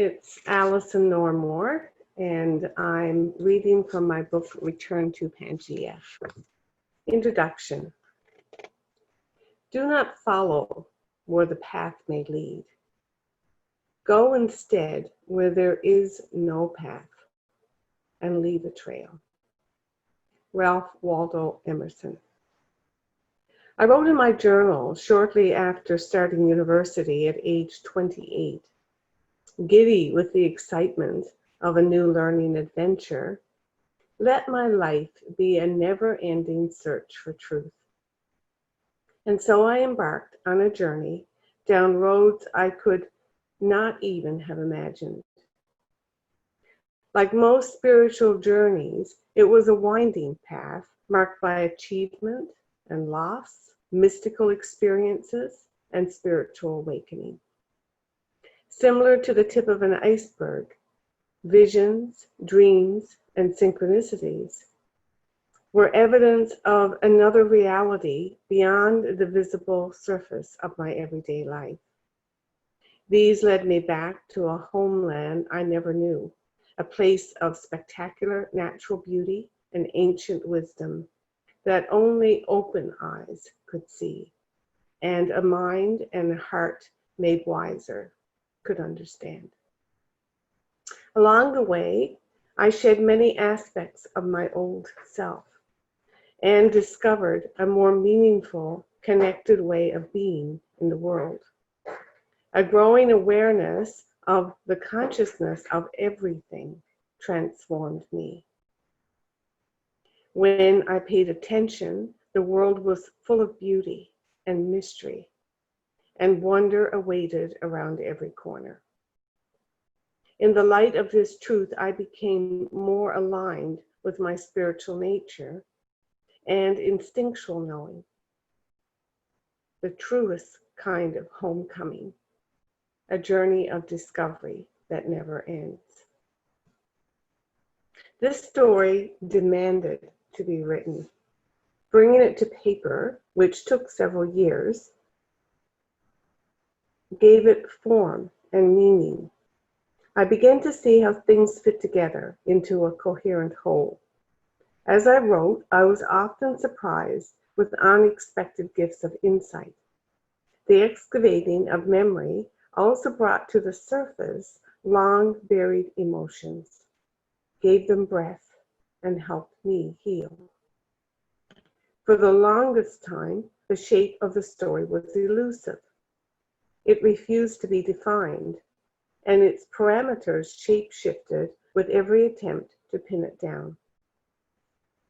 It's Alison Normore, and I'm reading from my book, Return to Pangaea. Introduction. Do not follow where the path may lead. Go instead where there is no path and leave a trail. Ralph Waldo Emerson. I wrote in my journal shortly after starting university at age 28. Giddy with the excitement of a new learning adventure, let my life be a never-ending search for truth. And so I embarked on a journey down roads I could not even have imagined. Like most spiritual journeys, it was a winding path marked by achievement and loss, mystical experiences, and spiritual awakening. Similar to the tip of an iceberg, visions, dreams, and synchronicities were evidence of another reality beyond the visible surface of my everyday life. These led me back to a homeland I never knew, a place of spectacular natural beauty and ancient wisdom that only open eyes could see, and a mind and heart made wiser could understand. Along the way, I shed many aspects of my old self and discovered a more meaningful, connected way of being in the world. A growing awareness of the consciousness of everything transformed me. When I paid attention, the world was full of beauty and mystery, and wonder awaited around every corner. In the light of this truth, I became more aligned with my spiritual nature and instinctual knowing, the truest kind of homecoming, a journey of discovery that never ends. This story demanded to be written. Bringing it to paper, which took several years, gave it form and meaning. I began to see how things fit together into a coherent whole. As I wrote, I was often surprised with unexpected gifts of insight. The excavating of memory also brought to the surface long buried emotions, gave them breath, and helped me heal. For the longest time, the shape of the story was elusive. It refused to be defined, and its parameters shape-shifted with every attempt to pin it down.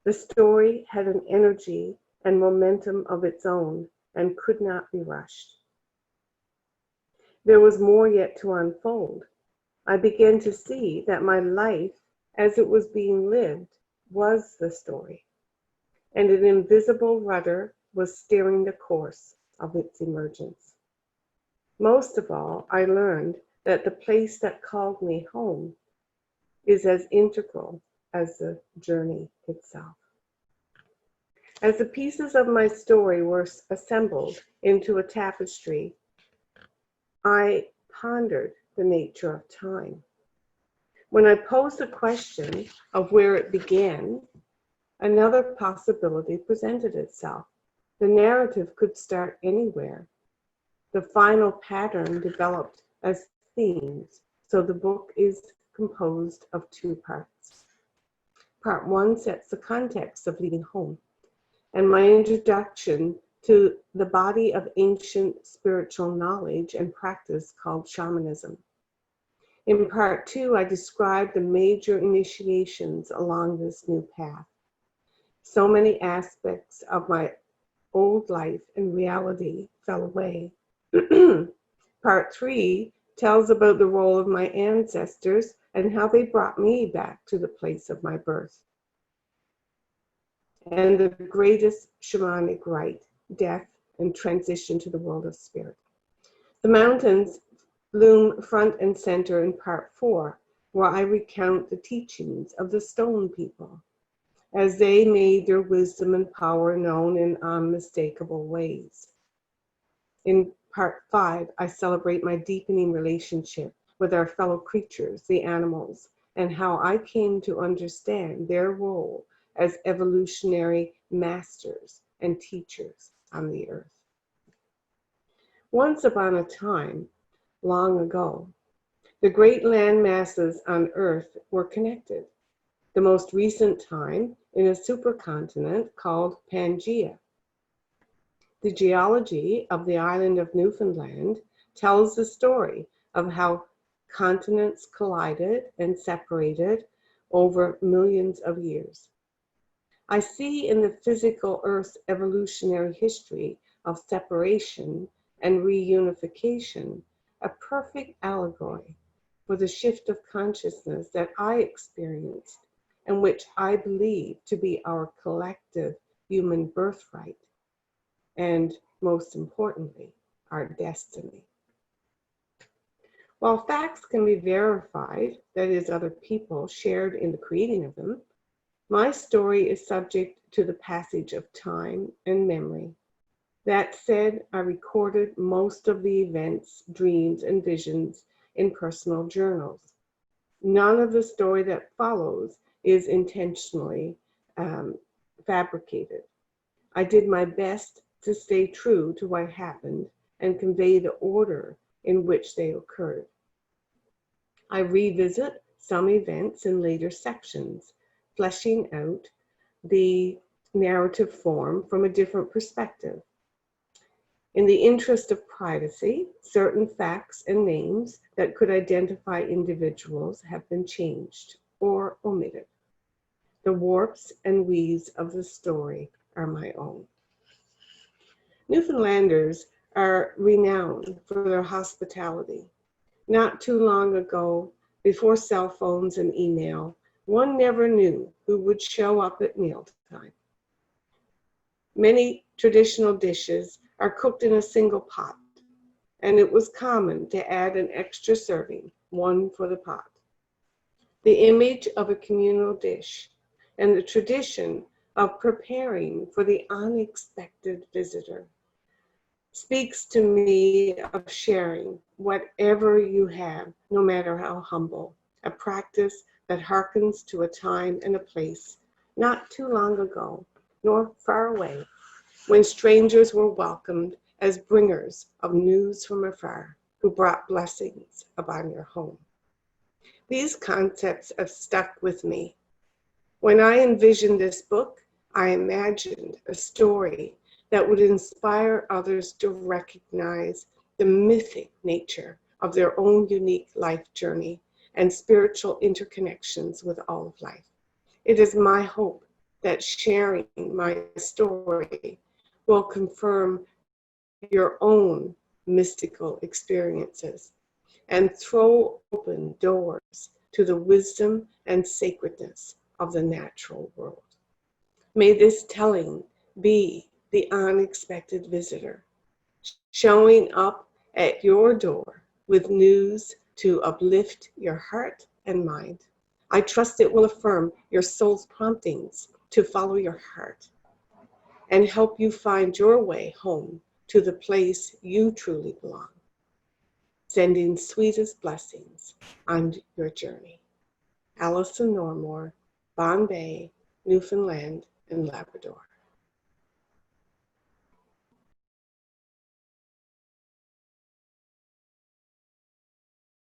The story had an energy and momentum of its own and could not be rushed. There was more yet to unfold. I began to see that my life, as it was being lived, was the story, and an invisible rudder was steering the course of its emergence. Most of all, I learned that the place that called me home is as integral as the journey itself. As the pieces of my story were assembled into a tapestry, I pondered the nature of time. When I posed the question of where it began, another possibility presented itself. The narrative could start anywhere. The final pattern developed as themes, so the book is composed of two parts. Part one sets the context of leaving home and my introduction to the body of ancient spiritual knowledge and practice called shamanism. In part two, I describe the major initiations along this new path. So many aspects of my old life and reality fell away. Part three tells about the role of my ancestors and how they brought me back to the place of my birth, and the greatest shamanic rite, death, and transition to the world of spirit. The mountains loom front and center in part four, where I recount the teachings of the stone people as they made their wisdom and power known in unmistakable ways. In part five, I celebrate my deepening relationship with our fellow creatures, the animals, and how I came to understand their role as evolutionary masters and teachers on the earth. Once upon a time, long ago, the great land masses on Earth were connected. The most recent time in a supercontinent called Pangaea. The geology of the island of Newfoundland tells the story of how continents collided and separated over millions of years. I see in the physical Earth's evolutionary history of separation and reunification a perfect allegory for the shift of consciousness that I experienced and which I believe to be our collective human birthright and, most importantly, our destiny. While facts can be verified, that is, other people shared in the creating of them, my story is subject to the passage of time and memory. That said, I recorded most of the events, dreams, and visions in personal journals. None of the story that follows is intentionally fabricated. I did my best to stay true to what happened and convey the order in which they occurred. I revisit some events in later sections, fleshing out the narrative form from a different perspective. In the interest of privacy, certain facts and names that could identify individuals have been changed or omitted. The warps and weaves of the story are my own. Newfoundlanders are renowned for their hospitality. Not too long ago, before cell phones and email, one never knew who would show up at mealtime. Many traditional dishes are cooked in a single pot, and it was common to add an extra serving, one for the pot. The image of a communal dish and the tradition of preparing for the unexpected visitor speaks to me of sharing whatever you have, no matter how humble, a practice that harkens to a time and a place not too long ago, nor far away, when strangers were welcomed as bringers of news from afar, who brought blessings upon your home. These concepts have stuck with me. When I envisioned this book, I imagined a story that would inspire others to recognize the mythic nature of their own unique life journey and spiritual interconnections with all of life. It is my hope that sharing my story will confirm your own mystical experiences and throw open doors to the wisdom and sacredness of the natural world. May this telling be the unexpected visitor, showing up at your door with news to uplift your heart and mind. I trust it will affirm your soul's promptings to follow your heart and help you find your way home to the place you truly belong, sending sweetest blessings on your journey. Alison, Bombay, Newfoundland and Labrador.